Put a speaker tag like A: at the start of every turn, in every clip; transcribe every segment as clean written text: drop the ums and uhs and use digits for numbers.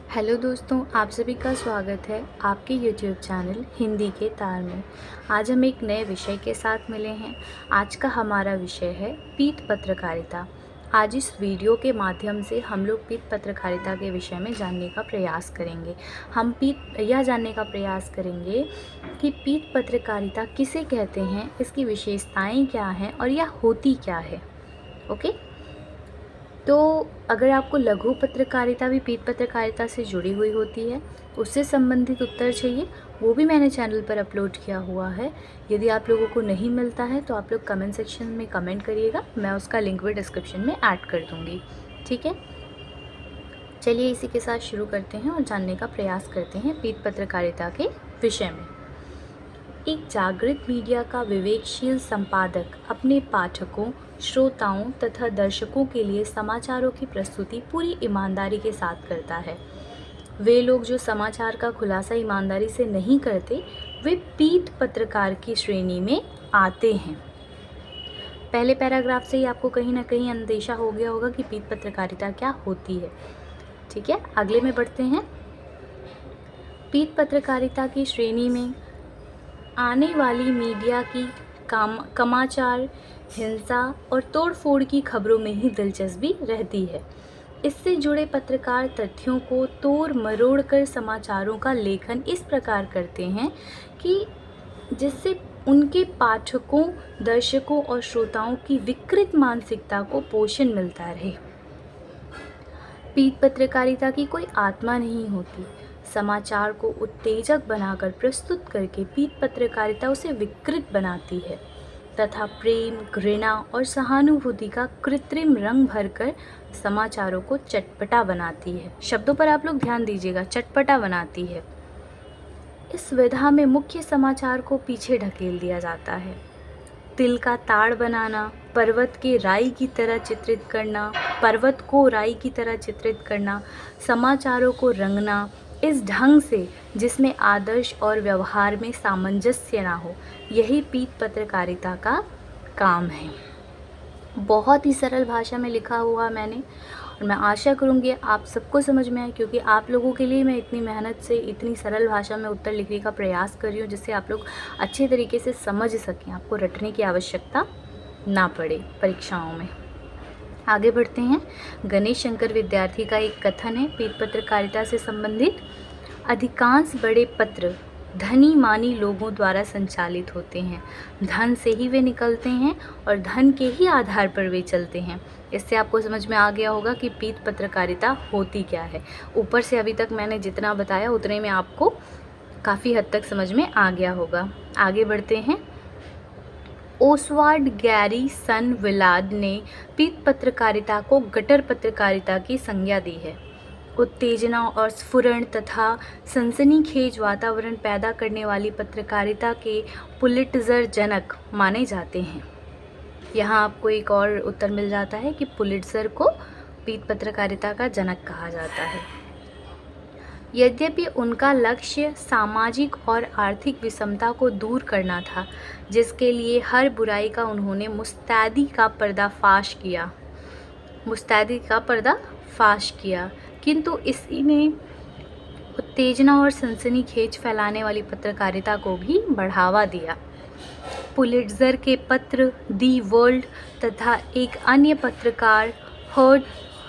A: Hello दोस्तों, आप सभी का स्वागत है आपके यूट्यूब चैनल हिंदी के तार में। आज हम एक नए विषय के साथ मिले हैं। आज का हमारा विषय है पीठ पत्रकारिता। आज इस वीडियो के माध्यम से हम लोग पीठ पत्रकारिता के विषय में जानने का प्रयास करेंगे। हम यह जानने का प्रयास करेंगे कि पीठ पत्रकारिता किसे कहते हैं, इसकी विशेषताएं क्या हैं और यह होती क्या है। ओके, तो अगर आपको लघु पत्रकारिता भी पीठ पत्रकारिता से जुड़ी हुई होती है, उससे संबंधित उत्तर चाहिए, वो भी मैंने चैनल पर अपलोड किया हुआ है। यदि आप लोगों को नहीं मिलता है तो आप लोग कमेंट सेक्शन में कमेंट करिएगा, मैं उसका लिंक भी डिस्क्रिप्शन में ऐड कर दूँगी। ठीक है, चलिए इसी के साथ शुरू करते हैं और जानने का प्रयास करते हैं पीठ पत्रकारिता के विषय में। एक जागृत मीडिया का विवेकशील संपादक अपने पाठकों, श्रोताओं तथा दर्शकों के लिए समाचारों की प्रस्तुति पूरी ईमानदारी के साथ करता है। वे लोग जो समाचार का खुलासा ईमानदारी से नहीं करते, वे पीठ पत्रकार की श्रेणी में आते हैं। पहले पैराग्राफ से ही आपको कहीं ना कहीं अंदेशा हो गया होगा कि पीठ पत्रकारिता क्या होती है। ठीक है, अगले में बढ़ते हैं। पीठ पत्रकारिता की श्रेणी में आने वाली मीडिया की समाचार, हिंसा और तोड़फोड़ की खबरों में ही दिलचस्पी रहती है। इससे जुड़े पत्रकार तथ्यों को तोड़ मरोड़ कर समाचारों का लेखन इस प्रकार करते हैं कि जिससे उनके पाठकों, दर्शकों और श्रोताओं की विकृत मानसिकता को पोषण मिलता रहे। पीठ पत्रकारिता की कोई आत्मा नहीं होती। समाचार को उत्तेजक बनाकर प्रस्तुत करके पीठ पत्रकारिता उसे विकृत बनाती है तथा प्रेम, घृणा और सहानुभूति का कृत्रिम रंग भरकर समाचारों को चटपटा बनाती है। शब्दों पर आप लोग ध्यान दीजिएगा, चटपटा बनाती है। इस विधा में मुख्य समाचार को पीछे ढकेल दिया जाता है। तिल का ताड़ बनाना, पर्वत को राई की तरह चित्रित करना, समाचारों को रंगना इस ढंग से जिसमें आदर्श और व्यवहार में सामंजस्य ना हो, यही पीठ पत्रकारिता का काम है। बहुत ही सरल भाषा में लिखा हुआ मैंने, और मैं आशा करूँगी आप सबको समझ में आए, क्योंकि आप लोगों के लिए मैं इतनी मेहनत से इतनी सरल भाषा में उत्तर लिखने का प्रयास कर रही हूँ, जिससे आप लोग अच्छे तरीके से समझ सकें, आपको रटने की आवश्यकता ना पड़े परीक्षाओं में। आगे बढ़ते हैं। गणेश शंकर विद्यार्थी का एक कथन है पीठ पत्रकारिता से संबंधित। अधिकांश बड़े पत्र धनी मानी लोगों द्वारा संचालित होते हैं। धन से ही वे निकलते हैं और धन के ही आधार पर वे चलते हैं। इससे आपको समझ में आ गया होगा कि पीठ पत्रकारिता होती क्या है। ऊपर से अभी तक मैंने जितना बताया उतने में आपको काफ़ी हद तक समझ में आ गया होगा। आगे बढ़ते हैं। ओसवाल्ड गैरी सन विलाद ने पीठ पत्रकारिता को गटर पत्रकारिता की संज्ञा दी है। उत्तेजना और स्फुरण तथा सनसनीखेज वातावरण पैदा करने वाली पत्रकारिता के पुलिट्ज़र जनक माने जाते हैं। यहाँ आपको एक और उत्तर मिल जाता है कि पुलिट्ज़र को पीठ पत्रकारिता का जनक कहा जाता है। यद्यपि उनका लक्ष्य सामाजिक और आर्थिक विषमता को दूर करना था, जिसके लिए हर बुराई का उन्होंने मुस्तैदी का पर्दाफाश किया, किंतु इसी ने उत्तेजना और सनसनीखेज फैलाने वाली पत्रकारिता को भी बढ़ावा दिया। पुलिट्ज़र के पत्र दी वर्ल्ड तथा एक अन्य पत्रकार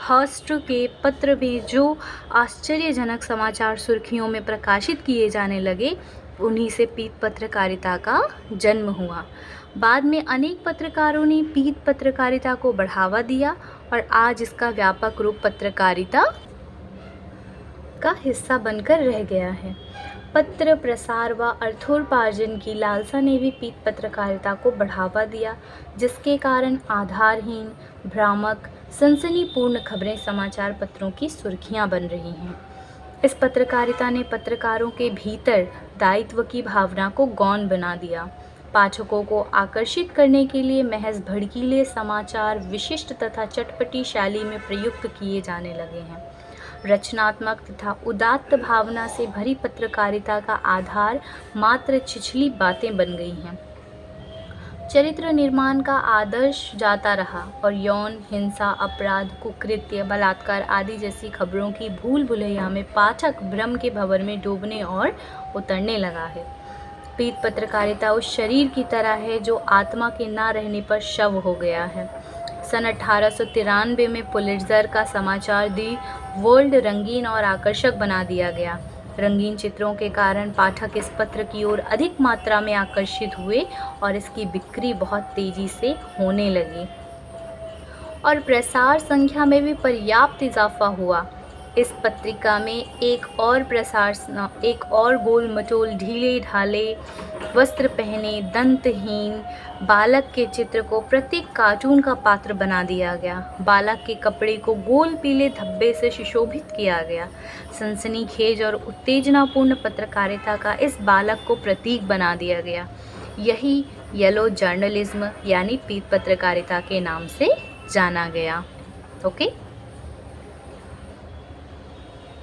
A: हर्स्ट के पत्र में जो आश्चर्यजनक समाचार सुर्खियों में प्रकाशित किए जाने लगे, उन्हीं से पीठ पत्रकारिता का जन्म हुआ। बाद में अनेक पत्रकारों ने पीठ पत्रकारिता को बढ़ावा दिया और आज इसका व्यापक रूप पत्रकारिता का हिस्सा बनकर रह गया है। पत्र प्रसार व अर्थोपार्जन की लालसा ने भी पीठ पत्रकारिता को बढ़ावा दिया, जिसके कारण आधारहीन, भ्रामक, सनसनीपूर्ण खबरें समाचार पत्रों की सुर्खियां बन रही हैं। इस पत्रकारिता ने पत्रकारों के भीतर दायित्व की भावना को गौण बना दिया। पाठकों को आकर्षित करने के लिए महज भड़कीले समाचार विशिष्ट तथा चटपटी शैली में प्रयुक्त किए जाने लगे हैं। रचनात्मक तथा उदात्त भावना से भरी पत्रकारिता का आधार मात्र छिछली बातें बन गई हैं। चरित्र निर्माण का आदर्श जाता रहा और यौन हिंसा, अपराध, कुकृत्य, बलात्कार आदि जैसी खबरों की भूल भुलैया में पाठक भ्रम के भंवर में डूबने और उतरने लगा है। पीत पत्रकारिता उस शरीर की तरह है जो आत्मा के ना रहने पर शव हो गया है। सन 1893 में पुलित्ज़र का समाचार दी वर्ल्ड रंगीन और आकर्षक बना दिया गया। रंगीन चित्रों के कारण पाठक इस पत्र की ओर अधिक मात्रा में आकर्षित हुए और इसकी बिक्री बहुत तेजी से होने लगी और प्रसार संख्या में भी पर्याप्त इजाफा हुआ। इस पत्रिका में एक और गोल मटोल ढीले ढाले वस्त्र पहने दंतहीन बालक के चित्र को प्रत्येक कार्टून का पात्र बना दिया गया। बालक के कपड़े को गोल पीले धब्बे से सुशोभित किया गया। सनसनीखेज और उत्तेजनापूर्ण पत्रकारिता का इस बालक को प्रतीक बना दिया गया। यही येलो जर्नलिज्म यानी पीत पत्रकारिता के नाम से जाना गया। ओके।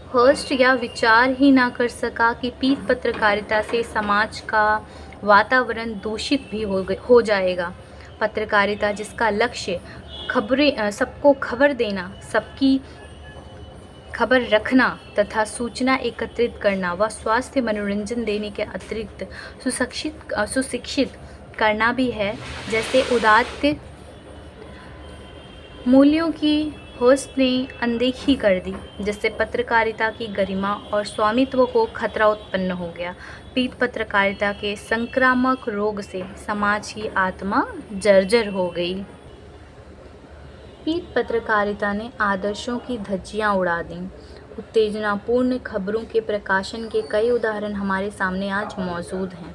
A: हर्स्ट यह विचार ही ना कर सका कि पीत पत्रकारिता से समाज का वातावरण दूषित भी हो जाएगा। पत्रकारिता जिसका लक्ष्य सबको खबर देना, सबकी खबर रखना तथा सूचना एकत्रित करना व स्वास्थ्य मनोरंजन देने के अतिरिक्त सुशिक्षित करना भी है, जैसे उदात्त मूल्यों की हर्स्ट ने अनदेखी कर दी, जिससे पत्रकारिता की गरिमा और स्वामित्व को खतरा उत्पन्न हो गया। पीत पत्रकारिता के संक्रामक रोग से समाज की आत्मा जर्जर हो गई। पीत पत्रकारिता ने आदर्शों की धज्जियां उड़ा दी। उत्तेजनापूर्ण खबरों के प्रकाशन के कई उदाहरण हमारे सामने आज मौजूद हैं।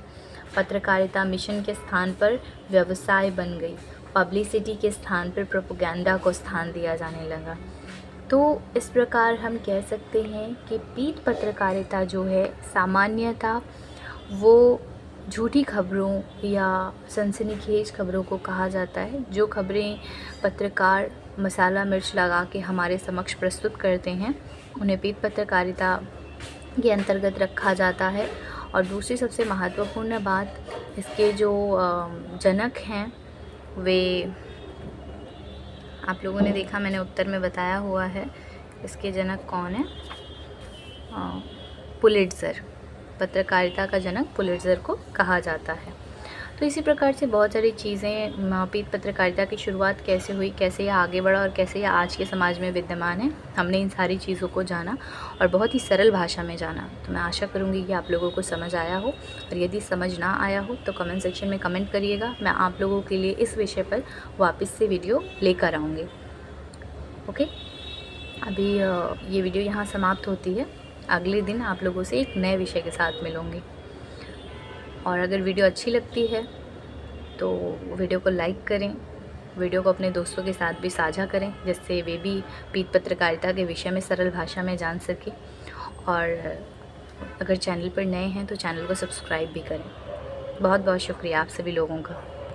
A: पत्रकारिता मिशन के स्थान पर व्यवसाय बन गई। पब्लिसिटी के स्थान पर प्रोपेगेंडा को स्थान दिया जाने लगा। तो इस प्रकार हम कह सकते हैं कि पीत पत्रकारिता जो है सामान्यतः वो झूठी खबरों या सनसनीखेज खबरों को कहा जाता है। जो खबरें पत्रकार मसाला मिर्च लगा के हमारे समक्ष प्रस्तुत करते हैं, उन्हें पीत पत्रकारिता के अंतर्गत रखा जाता है। और दूसरी सबसे महत्वपूर्ण बात, इसके जो जनक हैं वे आप लोगों ने देखा, मैंने उत्तर में बताया हुआ है। इसके जनक कौन है? पुलित्ज़र। पत्रकारिता का जनक पुलित्ज़र को कहा जाता है। तो इसी प्रकार से बहुत सारी चीज़ें, पीत पत्रकारिता की शुरुआत कैसे हुई, कैसे यह आगे बढ़ा और कैसे यह आज के समाज में विद्यमान है, हमने इन सारी चीज़ों को जाना और बहुत ही सरल भाषा में जाना। तो मैं आशा करूँगी कि आप लोगों को समझ आया हो, और यदि समझ ना आया हो तो कमेंट सेक्शन में कमेंट करिएगा। मैं आप लोगों के लिए इस विषय पर वापस से वीडियो लेकर आऊँगी। ओके, अभी ये वीडियो यहाँ समाप्त होती है। अगले दिन आप लोगों से एक नए विषय के साथ मिलूँगी। और अगर वीडियो अच्छी लगती है तो वीडियो को लाइक करें, वीडियो को अपने दोस्तों के साथ भी साझा करें, जिससे वे भी पीत पत्रकारिता के विषय में सरल भाषा में जान सकें। और अगर चैनल पर नए हैं तो चैनल को सब्सक्राइब भी करें। बहुत बहुत शुक्रिया आप सभी लोगों का।